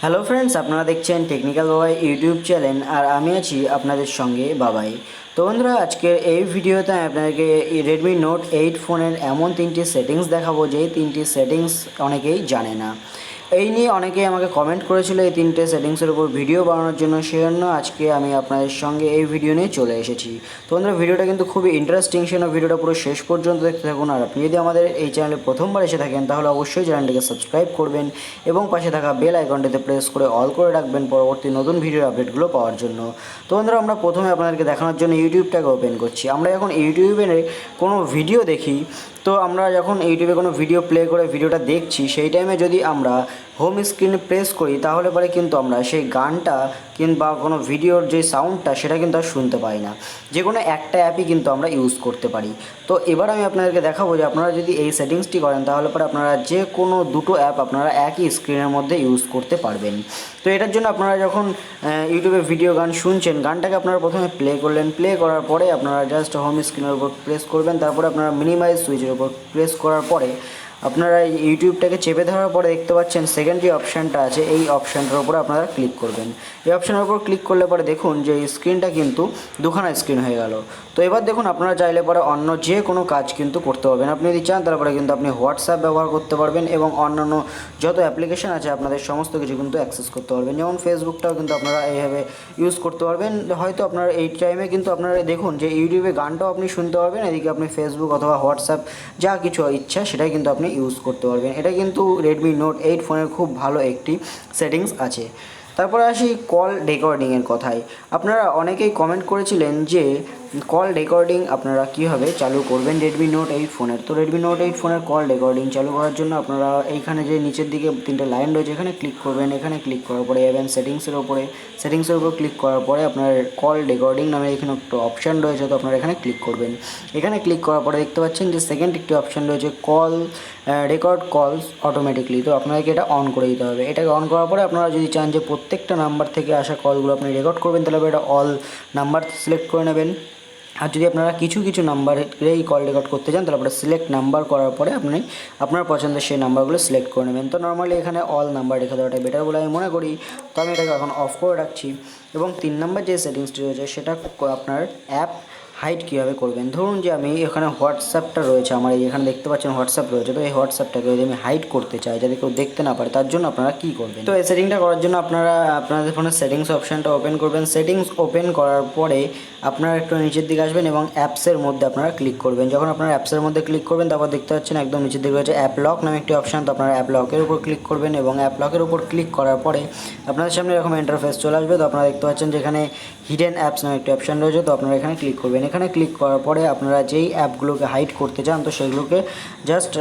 Hello friends, আপনারা দেখছেন technical বাবাই ইউটিউব চ্যানেল আর আমি আছি আপনাদের সঙ্গে বাবাই। তো বন্ধুরা, আজকের এই ভিডিওতে আমি আপনাদেরকে রেডমি নোট 8 ফোনের এমন তিনটি সেটিংস দেখাবো যেই তিনটি সেটিংস অনেকেই জানে না। এই নিয়ে অনেকেই আমাকে কমেন্ট করেছিল এই তিনটে সেটিংসের উপর ভিডিও বানানোর জন্য, সেজন্য আজকে আমি আপনাদের সঙ্গে এই ভিডিও নিয়ে চলে এসেছি। তো বন্ধুরা, ভিডিওটা কিন্তু খুবই ইন্টারেস্টিং, সেজন্য ভিডিওটা পুরো শেষ পর্যন্ত দেখতে থাকুন। আর আপনি যদি আমাদের এই চ্যানেলে প্রথমবার এসে থাকেন তাহলে অবশ্যই চ্যানেলটিকে সাবস্ক্রাইব করবেন এবং পাশে থাকা বেল আইকনটিতে প্রেস করে অল করে রাখবেন পরবর্তী নতুন ভিডিওর আপডেটগুলো পাওয়ার জন্য। তো বন্ধুরা, আমরা প্রথমে আপনাদেরকে দেখানোর জন্য ইউটিউবটাকে ওপেন করছি। আমরা যখন ইউটিউবে কোনো ভিডিও দেখি, তো আমরা যখন ইউটিউবে কোনো ভিডিও প্লে করে ভিডিওটা দেখছি, সেই টাইমে যদি আমরা হোম স্ক্রিনে প্রেস করি তাহলে পরে কিন্তু আমরা সেই গানটা কিংবা কোনো ভিডিওর যে সাউন্ডটা সেটা কিন্তু আর শুনতে পাই না। যে কোনো একটা অ্যাপই কিন্তু আমরা ইউজ করতে পারি। তো এবার আমি আপনাদেরকে দেখাবো যে আপনারা যদি এই সেটিংসটি করেন তাহলে পরে আপনারা যে কোনো দুটো অ্যাপ আপনারা একই স্ক্রিনের মধ্যে ইউজ করতে পারবেন। তো এটার জন্য আপনারা যখন ইউটিউবে ভিডিও গান শুনছেন, গানটাকে আপনারা প্রথমে প্লে করলেন, প্লে করার পরে আপনারা জাস্ট হোম স্ক্রিনের উপর প্রেস করবেন, তারপরে আপনারা মিনিমাইজ সুইচের উপর প্রেস করার পরে আপনারা ইউটিউবটাকে চেপে ধরার পরে দেখতে পাচ্ছেন সেকেন্ড যে অপশানটা আছে, এই অপশানটার উপরে আপনারা ক্লিক করবেন। এই অপশানের উপর ক্লিক করলে পরে দেখুন যে এই স্ক্রিনটা কিন্তু দুখানা স্ক্রিন হয়ে গেল। তো এবার দেখুন, আপনারা চাইলে পরে অন্য যে কোনো কাজ কিন্তু করতে পারবেন। আপনি যদি চান তারপরে কিন্তু আপনি হোয়াটসঅ্যাপ ব্যবহার করতে পারবেন এবং অন্যান্য যত অ্যাপ্লিকেশান আছে আপনাদের সমস্ত কিছু কিন্তু অ্যাক্সেস করতে পারবেন। যেমন ফেসবুকটাও কিন্তু আপনারা এইভাবে ইউজ করতে পারবেন। হয়তো আপনার এই টাইমে কিন্তু আপনারা দেখুন যে ইউটিউবে গানটাও আপনি শুনতে পারবেন, এদিকে আপনি ফেসবুক অথবা হোয়াটসঅ্যাপ যা কিছু ইচ্ছা সেটাই কিন্তু আপনি ইউজ করতে পারবেন। এটা কিন্তু রেডমি নোট 8 ফোনের খুব ভালো একটি সেটিংস আছে। তারপরে আসি কল রেকর্ডিংয়ের কথায়। আপনারা অনেকেই কমেন্ট করেছিলেন যে কল রেকর্ডিং আপনারা কীভাবে চালু করবেন রেডমি নোট 8 ফোনের। তো রেডমি নোট 8 ফোনের কল রেকর্ডিং চালু করার জন্য আপনারা এইখানে যে নিচের দিকে তিনটে লাইন রয়েছে এখানে ক্লিক করবেন। এখানে ক্লিক করার পরে যাবেন সেটিংসের উপর ক্লিক করার পরে আপনার কল রেকর্ডিং নামে এখানে একটা অপশান রয়েছে, তো আপনারা এখানে ক্লিক করবেন। এখানে ক্লিক করার পরে দেখতে পাচ্ছেন যে সেকেন্ড একটি অপশান রয়েছে কল রেকর্ড কলস অটোমেটিকলি। তো আপনাকে এটা অন করে দিতে হবে। এটাকে অন করার পরে আপনারা যদি চান যে প্রত্যেকটা নাম্বার থেকে আসা কলগুলো আপনি রেকর্ড করবেন তাহলে এটা অল নাম্বার সিলেক্ট করে নেবেন। আর যদি আপনারা কিছু কিছু নাম্বারেই কল রেকর্ড করতে চান তাহলে আপনারা সিলেক্ট নাম্বার করার পরে আপনি আপনার পছন্দের সেই নাম্বারগুলো সিলেক্ট করে নেবেন। তো নর্মালি এখানে অল নাম্বার রেখে দেওয়াটা বেটার বলে আমি মনে করি। তো আমি এটাকে এখন অফ করে রাখছি। এবং 3 নম্বর যে সেটিংসটি রয়েছে সেটা আপনার অ্যাপ হাইড কীভাবে করবেন। ধরুন যে আমি এখানে হোয়াটসঅ্যাপটা রয়েছে, আমার এই এখানে দেখতে পাচ্ছেন হোয়াটসঅ্যাপ রয়েছে। তো এই হোয়াটসঅ্যাপটাকে যদি আমি হাইড করতে চাই যাতে কেউ দেখতে না পারে, তার জন্য আপনারা কী করবেন। তো এই সেটিংটা করার জন্য আপনারা আপনাদের ফোনের সেটিংস অপশানটা ওপেন করবেন। সেটিংস ওপেন করার পরে আপনারা একটু নিচের দিকে আসবেন এবং অ্যাপসের মধ্যে আপনারা ক্লিক করবেন। যখন আপনারা অ্যাপসের মধ্যে ক্লিক করবেন তারপর দেখতে পাচ্ছেন একদম নিচের দিকে রয়েছে অ্যাপ লক নামে একটি অপশান। তো আপনারা অ্যাপ লকের উপর ক্লিক করবেন এবং অ্যাপ লকের উপর ক্লিক করার পরে আপনাদের সামনে এরকম ইন্টারফেস চলে আসবে। তো আপনারা দেখতে পাচ্ছেন যে এখানে হিডেন অ্যাপস নামে একটি অপশান রয়েছে। তো আপনারা এখানে ক্লিক করবেন। এখানে ক্লিক করার পরে আপনারা যেই অ্যাপগুলোকে হাইড করতে চান তো সেগুলোকে জাস্ট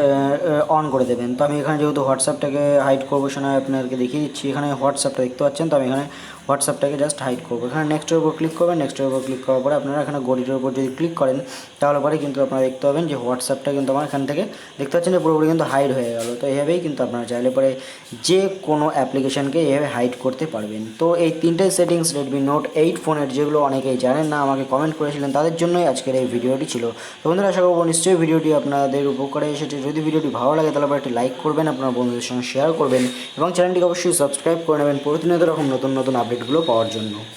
অন করে দেবেন। তো আমি এখানে যেহেতু হোয়াটসঅ্যাপটাকে হাইড করবো সেখানে আপনাদেরকে দেখিয়ে দিচ্ছি। এখানে হোয়াটসঅ্যাপটা দেখতে পাচ্ছেন, তো আমি এখানে হোয়াটসঅ্যাপটাকে জাস্ট হাইড করবো। এখানে নেক্সটের উপর ক্লিক করবেন। নেক্সটের উপর ক্লিক করার পরে আপনারা এখানে ঘড়িটার উপর যদি ক্লিক করেন তাহলে পরে কিন্তু আপনারা দেখতে পাবেন যে হোয়াটসঅ্যাপটা কিন্তু আমার এখান থেকে দেখতে পাচ্ছেন যে পুরোপুরি কিন্তু হাইড হয়ে গেল। তো এইভাবেই কিন্তু আপনারা চাইলে পরে যে কোনো অ্যাপ্লিকেশানকে এইভাবে হাইড করতে পারবেন। তো এই তিনটে সেটিংস রেডমি নোট 8 ফোনের, যেগুলো অনেকেই জানেন না, আমাকে কমেন্ট করেছিলেন, তাদের জন্যই আজকের এই ভিডিওটি ছিল। তো বন্ধুরা, আশা করবো নিশ্চয়ই ভিডিওটি আপনাদের উপকারে এসেছে। যদি ভিডিওটি ভালো লাগে তাহলে একটি লাইক করবেন, আপনার বন্ধুদের সঙ্গে শেয়ার করবেন এবং চ্যানেলটিকে অবশ্যই সাবস্ক্রাইব করে নেবেন প্রতিনিয়ত এরকম নতুন নতুন আপডেটগুলো পাওয়ার জন্য।